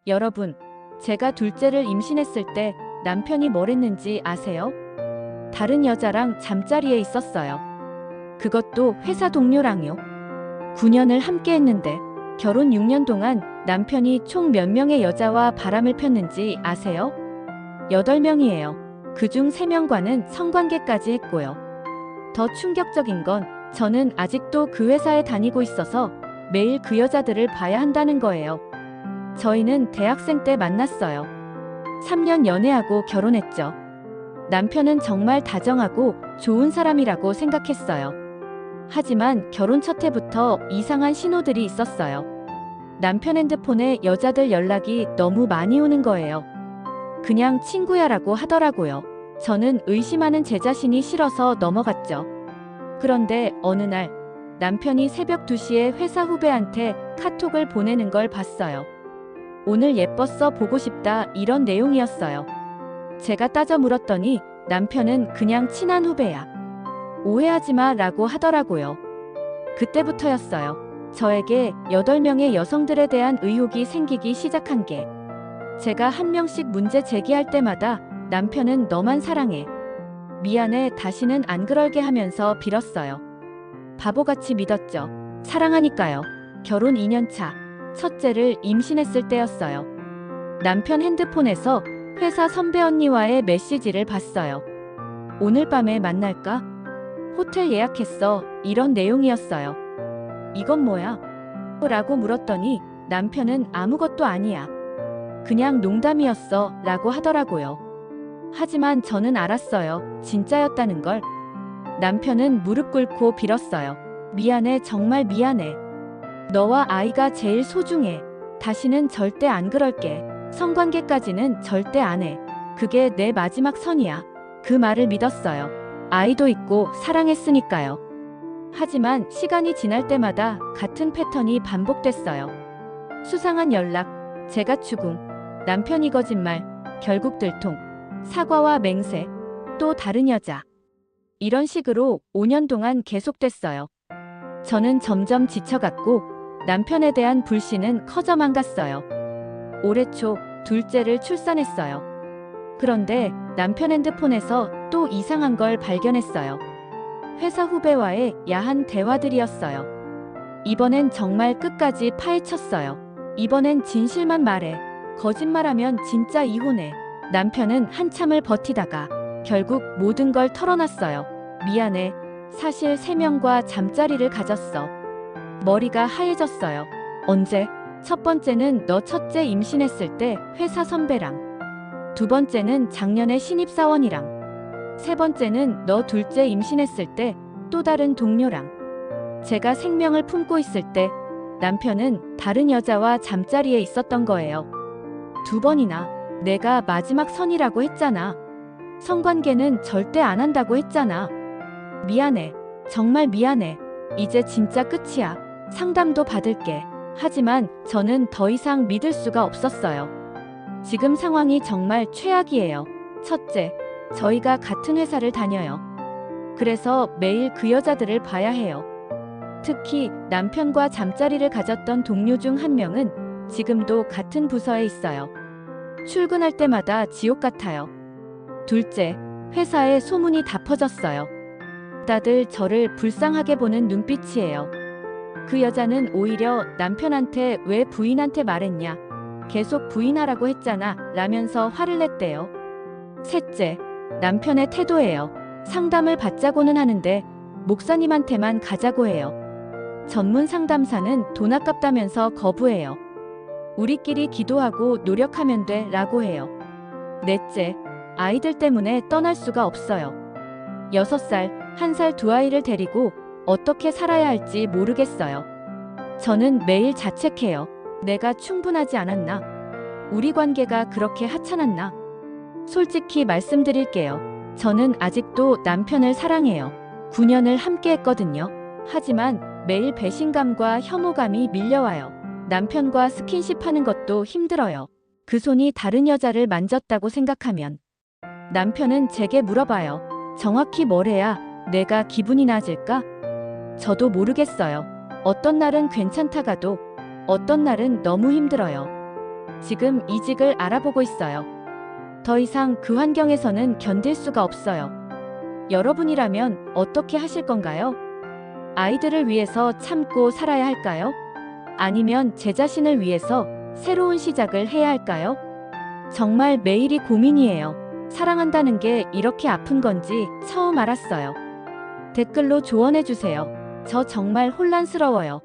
여러분, 제가 둘째를 임신했을 때 남편이 뭘 했는지 아세요? 다른 여자랑 잠자리에 있었어요. 그것도 회사 동료랑요. 9년을 함께 했는데 결혼 6년 동안 남편이 총 몇 명의 여자와 바람을 폈는지 아세요? 8명이에요. 그중 3명과는 성관계까지 했고요. 더 충격적인 건 저는 아직도 그 회사에 다니고 있어서 매일 그 여자들을 봐야 한다는 거예요. 저희는 대학생 때 만났어요. 3년 연애하고 결혼했죠. 남편은 정말 다정하고 좋은 사람이라고 생각했어요. 하지만 결혼 첫 해부터 이상한 신호들이 있었어요. 남편 핸드폰에 여자들 연락이 너무 많이 오는 거예요. 그냥 친구야라고 하더라고요. 저는 의심하는 제 자신이 싫어서 넘어갔죠. 그런데 어느 날 남편이 새벽 2시에 회사 후배한테 카톡을 보내는 걸 봤어요. 오늘 예뻤어 보고 싶다 이런 내용이었어요. 제가 따져 물었더니 남편은 그냥 친한 후배야. 오해하지 마 라고 하더라고요. 그때부터였어요. 저에게 8명의 여성들에 대한 의혹이 생기기 시작한 게. 제가 한 명씩 문제 제기할 때마다 남편은 너만 사랑해. 미안해 다시는 안 그럴게 하면서 빌었어요. 바보같이 믿었죠. 사랑하니까요. 결혼 2년 차. 첫째를 임신했을 때였어요. 남편 핸드폰에서 회사 선배 언니와의 메시지를 봤어요. 오늘 밤에 만날까? 호텔 예약했어. 이런 내용이었어요. 이건 뭐야? 라고 물었더니 남편은 아무것도 아니야. 그냥 농담이었어. 라고 하더라고요. 하지만 저는 알았어요. 진짜였다는 걸. 남편은 무릎 꿇고 빌었어요. 미안해, 정말 미안해. 너와 아이가 제일 소중해. 다시는 절대 안 그럴게. 성관계까지는 절대 안 해. 그게 내 마지막 선이야. 그 말을 믿었어요. 아이도 있고 사랑했으니까요. 하지만 시간이 지날 때마다 같은 패턴이 반복됐어요. 수상한 연락, 제가 추궁, 남편이 거짓말, 결국 들통, 사과와 맹세, 또 다른 여자. 이런 식으로 5년 동안 계속됐어요. 저는 점점 지쳐갔고 남편에 대한 불신은 커져만 갔어요. 올해 초 둘째를 출산했어요. 그런데 남편 핸드폰에서 또 이상한 걸 발견했어요. 회사 후배와의 야한 대화들이었어요. 이번엔 정말 끝까지 파헤쳤어요. 이번엔 진실만 말해. 거짓말하면 진짜 이혼해. 남편은 한참을 버티다가 결국 모든 걸 털어놨어요. 미안해. 사실 3명과 잠자리를 가졌어. 머리가 하얘졌어요. 언제? 첫 번째는 너 첫째 임신했을 때 회사 선배랑, 두 번째는 작년에 신입사원이랑, 세 번째는 너 둘째 임신했을 때 또 다른 동료랑. 제가 생명을 품고 있을 때 남편은 다른 여자와 잠자리에 있었던 거예요. 2번이나. 내가 마지막 선이라고 했잖아. 성관계는 절대 안 한다고 했잖아. 미안해. 정말 미안해. 이제 진짜 끝이야. 상담도 받을게. 하지만 저는 더 이상 믿을 수가 없었어요. 지금 상황이 정말 최악이에요. 첫째, 저희가 같은 회사를 다녀요. 그래서 매일 그 여자들을 봐야 해요. 특히 남편과 잠자리를 가졌던 동료 중 한 명은 지금도 같은 부서에 있어요. 출근할 때마다 지옥 같아요. 둘째, 회사에 소문이 다 퍼졌어요. 다들 저를 불쌍하게 보는 눈빛이에요. 그 여자는 오히려 남편한테 왜 부인한테 말했냐, 계속 부인하라고 했잖아 라면서 화를 냈대요. 셋째, 남편의 태도예요. 상담을 받자고는 하는데 목사님한테만 가자고 해요. 전문 상담사는 돈 아깝다면서 거부해요. 우리끼리 기도하고 노력하면 돼 라고 해요. 넷째, 아이들 때문에 떠날 수가 없어요. 6살, 1살 두 아이를 데리고 어떻게 살아야 할지 모르겠어요. 저는 매일 자책해요. 내가 충분하지 않았나? 우리 관계가 그렇게 하찮았나? 솔직히 말씀드릴게요. 저는 아직도 남편을 사랑해요. 9년을 함께 했거든요. 하지만 매일 배신감과 혐오감이 밀려와요. 남편과 스킨십 하는 것도 힘들어요. 그 손이 다른 여자를 만졌다고 생각하면. 남편은 제게 물어봐요. 정확히 뭘 해야 내가 기분이 나아질까? 저도 모르겠어요. 어떤 날은 괜찮다가도 어떤 날은 너무 힘들어요. 지금 이직을 알아보고 있어요. 더 이상 그 환경에서는 견딜 수가 없어요. 여러분이라면 어떻게 하실 건가요? 아이들을 위해서 참고 살아야 할까요? 아니면 제 자신을 위해서 새로운 시작을 해야 할까요? 정말 매일이 고민이에요. 사랑한다는 게 이렇게 아픈 건지 처음 알았어요. 댓글로 조언해주세요. 저 정말 혼란스러워요.